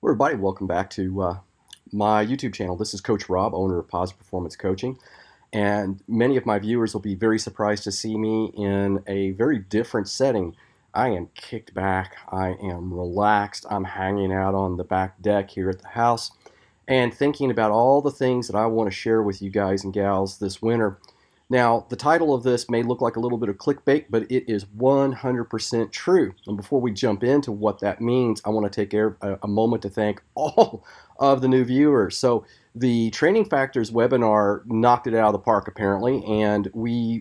Hello, everybody. Welcome back to my YouTube channel. This is Coach Rob, owner of Positive Performance Coaching. And many of my viewers will be very surprised to see me in a very different setting. I am kicked back. I am relaxed. I'm hanging out on the back deck here at the house and thinking about all the things that I want to share with you guys and gals this winter. Now, the title of this may look like a little bit of clickbait, but it is 100% true. And before we jump into what that means, I want to take a moment to thank all of the new viewers. So the Training Factors webinar knocked it out of the park, apparently, and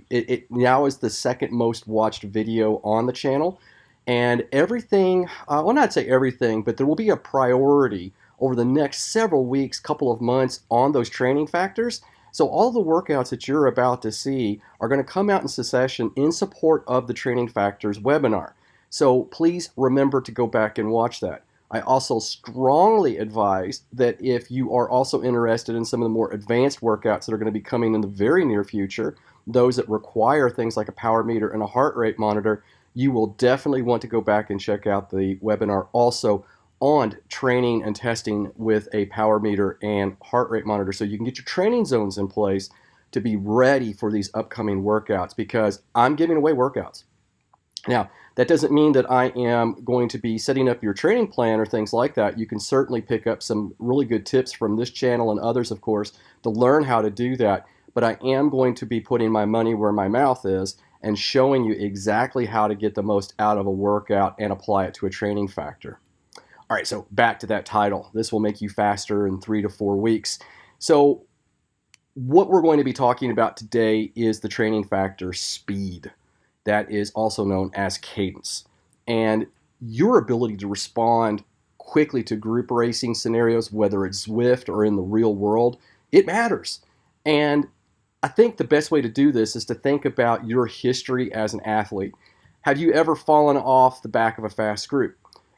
it now is the second most watched video on the channel. And everything, well, not say everything, but there will be a priority over the next several weeks, couple of months on those training factors. So all the workouts that you're about to see are going to come out in succession in support of the Training Factors webinar. So please remember to go back and watch that. I also strongly advise that if you are also interested in some of the more advanced workouts that are going to be coming in the very near future, those that require things like a power meter and a heart rate monitor, you will definitely want to go back and check out the webinar also on training and testing with a power meter and heart rate monitor, so you can get your training zones in place to be ready for these upcoming workouts, because I'm giving away workouts. Now, that doesn't mean that I am going to be setting up your training plan or things like that. You can certainly pick up some really good tips from this channel and others, of course, to learn how to do that. But I am going to be putting my money where my mouth is and showing you exactly how to get the most out of a workout and apply it to a training factor. All right, so back to that title. This will make you faster in 3 to 4 weeks. So what we're going to be talking about today is the training factor speed. That is also known as cadence. And your ability to respond quickly to group racing scenarios, whether it's Zwift or in the real world, it matters. And I think the best way to do this is to think about your history as an athlete. Have you ever fallen off the back of a fast group?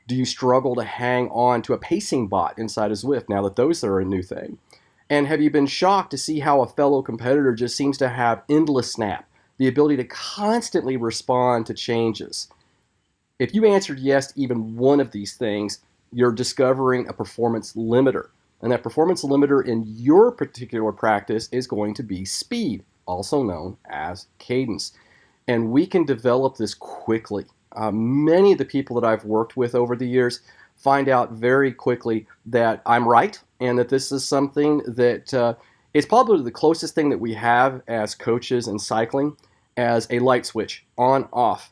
Do you struggle to hang on to a pacing bot inside of Zwift now that those are a new thing? And have you been shocked to see how a fellow competitor just seems to have endless snap, the ability to constantly respond to changes? If you answered yes to even one of these things, you're discovering a performance limiter. And that performance limiter in your particular practice is going to be speed, also known as cadence. And we can develop this quickly. Many of the people that I've worked with over the years find out very quickly that I'm right, and that this is something that is probably the closest thing that we have as coaches in cycling as a light switch, on, off.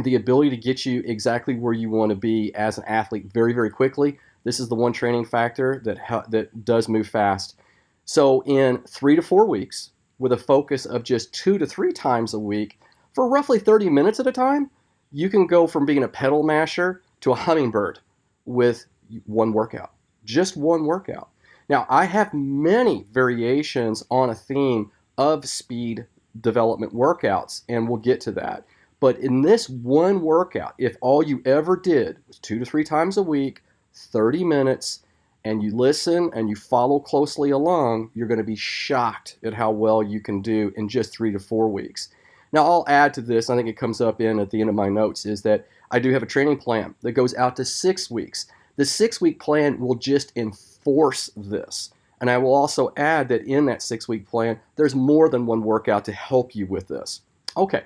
The ability to get you exactly where you want to be as an athlete very, very quickly. This is the one training factor that does move fast. So in 3 to 4 weeks, with a focus of just 2 to 3 times a week, for roughly 30 minutes at a time, you can go from being a pedal masher to a hummingbird with one workout, just one workout. Now, I have many variations on a theme of speed development workouts, and we'll get to that. But in this one workout, if all you ever did was 2 to 3 times a week, 30 minutes, and you listen and you follow closely along, you're going to be shocked at how well you can do in just 3 to 4 weeks. Now, I'll add to this, I think it comes up at the end of my notes, is that I do have a training plan that goes out to 6 weeks. The 6-week plan will just enforce this. And I will also add that in that 6-week plan, there's more than one workout to help you with this. Okay,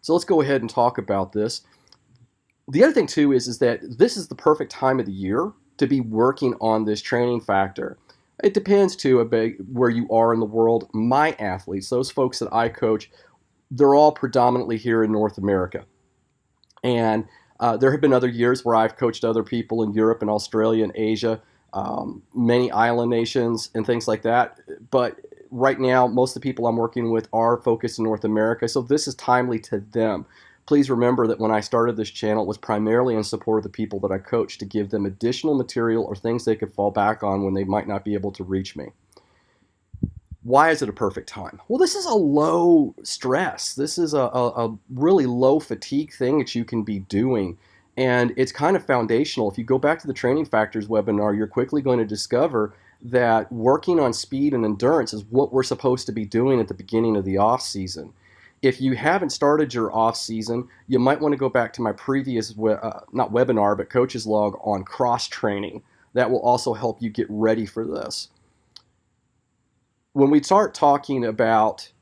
so let's go ahead and talk about this. The other thing, too, is that this is the perfect time of the year to be working on this training factor. It depends, too, a bit where you are in the world. My athletes, those folks that I coach, they're all predominantly here in North America. And there have been other years where I've coached other people in Europe and Australia and Asia, many island nations and things like that. But right now, most of the people I'm working with are focused in North America, so this is timely to them. Please remember that when I started this channel, it was primarily in support of the people that I coach, to give them additional material or things they could fall back on when they might not be able to reach me. Why is it a perfect time? Well, this is a low stress. This is a really low fatigue thing that you can be doing. And it's kind of foundational. If you go back to the Training Factors webinar, you're quickly going to discover that working on speed and endurance is what we're supposed to be doing at the beginning of the off season. If you haven't started your off season, you might want to go back to my previous, not webinar, but coach's log on cross training. that will also help you get ready for this. When we start talking about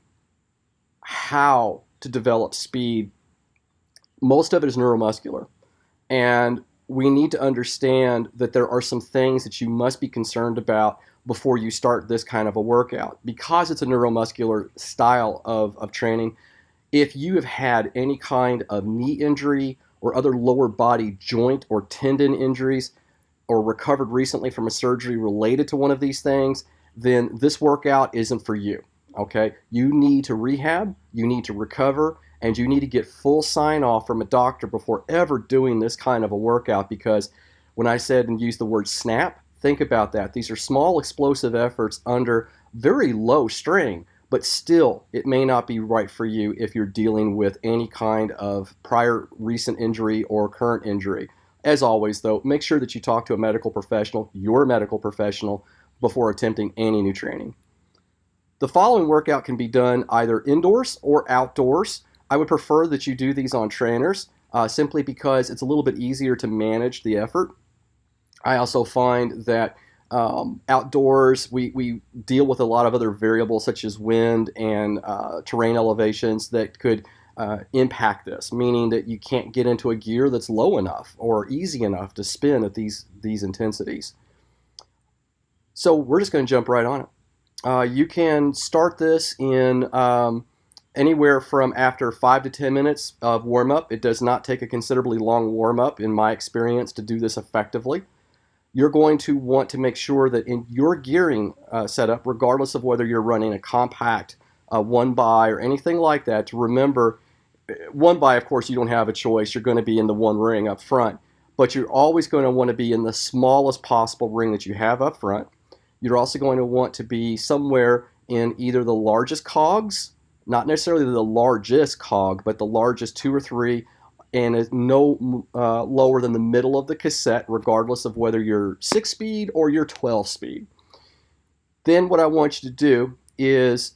how to develop speed, most of it is neuromuscular. And we need to understand that there are some things that you must be concerned about before you start this kind of a workout. Because it's a neuromuscular style of training, if you have had any kind of knee injury or other lower body joint or tendon injuries, or recovered recently from a surgery related to one of these things, then this workout isn't for you. Okay? You need to rehab, you need to recover, and you need to get full sign off from a doctor before ever doing this kind of a workout, because when I said and used the word snap, think about that. These are small explosive efforts under very low strain, but still it may not be right for you if you're dealing with any kind of prior recent injury or current injury. As always, though, make sure that you talk to a medical professional, your medical professional, before attempting any new training. The following workout can be done either indoors or outdoors. I would prefer that you do these on trainers simply because it's a little bit easier to manage the effort. I also find that outdoors we deal with a lot of other variables such as wind and terrain elevations that could impact this, meaning that you can't get into a gear that's low enough or easy enough to spin at these intensities. So we're just going to jump right on it. You can start this in anywhere from after 5 to 10 minutes of warm-up. It does not take a considerably long warm-up, in my experience, to do this effectively. You're going to want to make sure that in your gearing setup, regardless of whether you're running a compact, one by, or anything like that, to remember, one by, of course, you don't have a choice. You're going to be in the one ring up front, but you're always going to want to be in the smallest possible ring that you have up front. You're also going to want to be somewhere in either the largest cogs, not necessarily the largest cog, but the largest 2 or 3, and is no lower than the middle of the cassette, regardless of whether you're 6-speed or you're 12-speed. Then what I want you to do is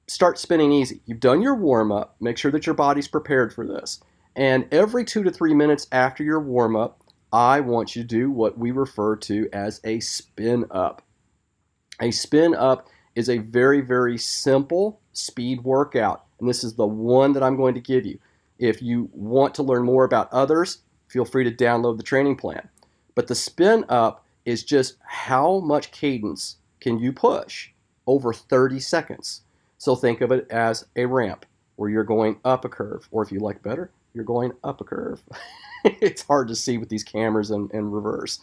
start spinning easy. You've done your warm-up. Make sure that your body's prepared for this. And every 2 to 3 minutes after your warm-up, I want you to do what we refer to as a spin up. A spin up is a very, very simple speed workout, and this is the one that I'm going to give you. If you want to learn more about others, feel free to download the training plan. But the spin up is just how much cadence can you push over 30 seconds. So think of it as a ramp where you're going up a curve, or if you like better, you're going up a curve. It's hard to see with these cameras in reverse.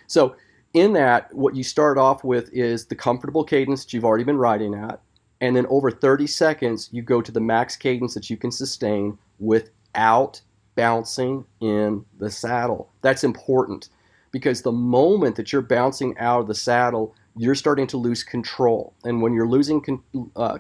So in that, what you start off with is the comfortable cadence that you've already been riding at, and then over 30 seconds, you go to the max cadence that you can sustain without bouncing in the saddle. That's important, because the moment that you're bouncing out of the saddle, you're starting to lose control. And when you're losing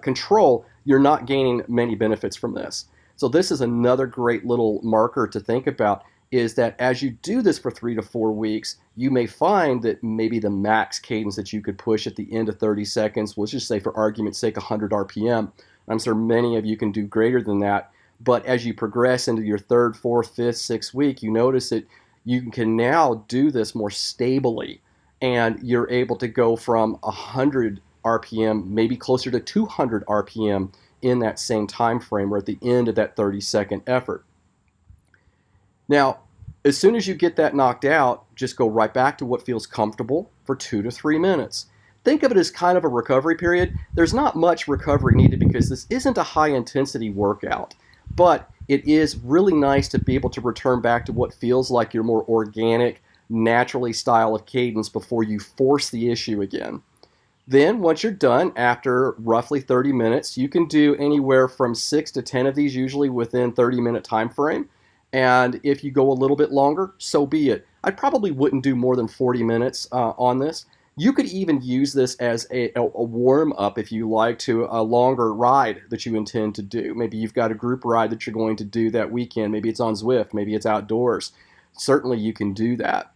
control, you're not gaining many benefits from this. So this is another great little marker to think about, is that as you do this for 3 to 4 weeks, you may find that maybe the max cadence that you could push at the end of 30 seconds, let's just say for argument's sake 100 RPM. I'm sure many of you can do greater than that. But as you progress into your 3rd, 4th, 5th, 6th week, you notice that you can now do this more stably, and you're able to go from 100 RPM, maybe closer to 200 RPM in that same time frame, or at the end of that 30-second effort. Now, as soon as you get that knocked out, just go right back to what feels comfortable for 2 to 3 minutes. Think of it as kind of a recovery period. There's not much recovery needed because this isn't a high-intensity workout, but it is really nice to be able to return back to what feels like your more organic, naturally style of cadence before you force the issue again. Then, once you're done, after roughly 30 minutes, you can do anywhere from 6 to 10 of these, usually within 30-minute time frame. And if you go a little bit longer, so be it. I probably wouldn't do more than 40 minutes on this. You could even use this as a warm-up, if you like, to a longer ride that you intend to do. Maybe you've got a group ride that you're going to do that weekend. Maybe it's on Zwift. Maybe it's outdoors. Certainly you can do that.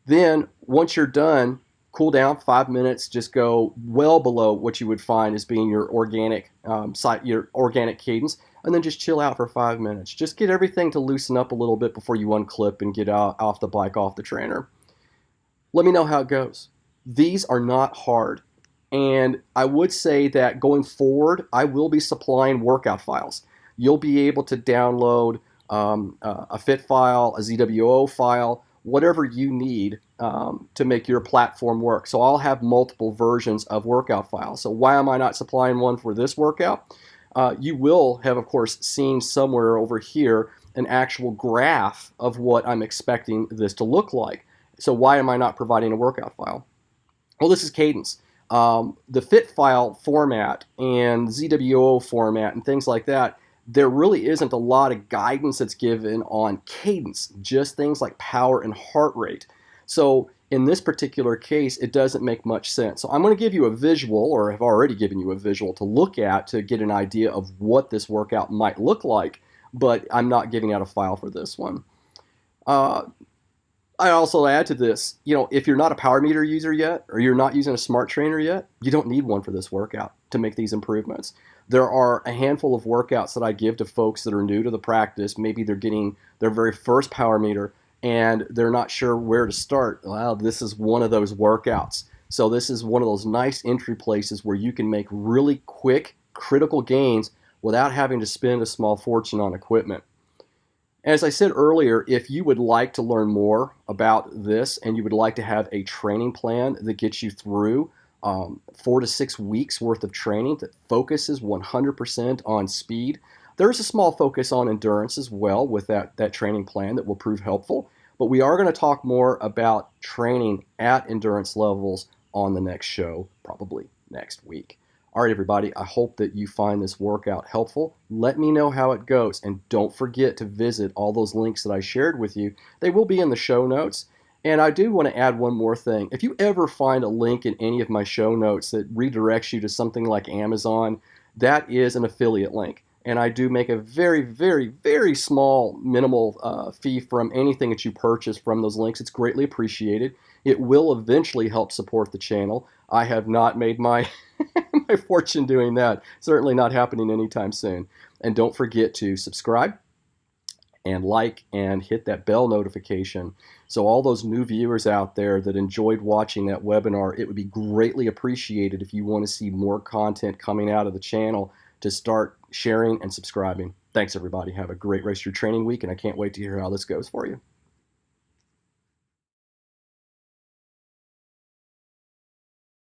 Then, once you're done, cool down 5 minutes. Just go well below what you would find as being your organic cadence, and then just chill out for 5 minutes. Just get everything to loosen up a little bit before you unclip and get off the bike, off the trainer. Let me know how it goes. These are not hard. And I would say that going forward, I will be supplying workout files. You'll be able to download a fit file, a ZWO file, whatever you need to make your platform work. So I'll have multiple versions of workout files. So why am I not supplying one for this workout? You will have, of course, seen somewhere over here an actual graph of what I'm expecting this to look like. So why am I not providing a workout file? Well, this is Cadence. The fit file format and ZWO format and things like that, there really isn't a lot of guidance that's given on cadence, just things like power and heart rate. So in this particular case, it doesn't make much sense. So I'm going to give you a visual, or have already given you a visual to look at to get an idea of what this workout might look like, but I'm not giving out a file for this one. I also add to this, if you're not a power meter user yet, or you're not using a smart trainer yet, you don't need one for this workout to make these improvements. There are a handful of workouts that I give to folks that are new to the practice. Maybe they're getting their very first power meter and they're not sure where to start. Well, this is one of those workouts. So this is one of those nice entry places where you can make really quick, critical gains without having to spend a small fortune on equipment. As I said earlier, if you would like to learn more about this and you would like to have a training plan that gets you through 4 to 6 weeks worth of training that focuses 100% on speed, there's a small focus on endurance as well with that training plan that will prove helpful. But we are going to talk more about training at endurance levels on the next show, probably next week. All right, everybody, I hope that you find this workout helpful. Let me know how it goes, and don't forget to visit all those links that I shared with you. They will be in the show notes. And I do want to add one more thing. If you ever find a link in any of my show notes that redirects you to something like Amazon, that is an affiliate link. And I do make a very, very, very small minimal fee from anything that you purchase from those links. It's greatly appreciated. It will eventually help support the channel. I have not made my my fortune doing that. Certainly not happening anytime soon. And don't forget to subscribe and like and hit that bell notification. So all those new viewers out there that enjoyed watching that webinar, it would be greatly appreciated if you want to see more content coming out of the channel to start sharing and subscribing. Thanks, everybody. Have a great rest of your training week, and I can't wait to hear how this goes for you.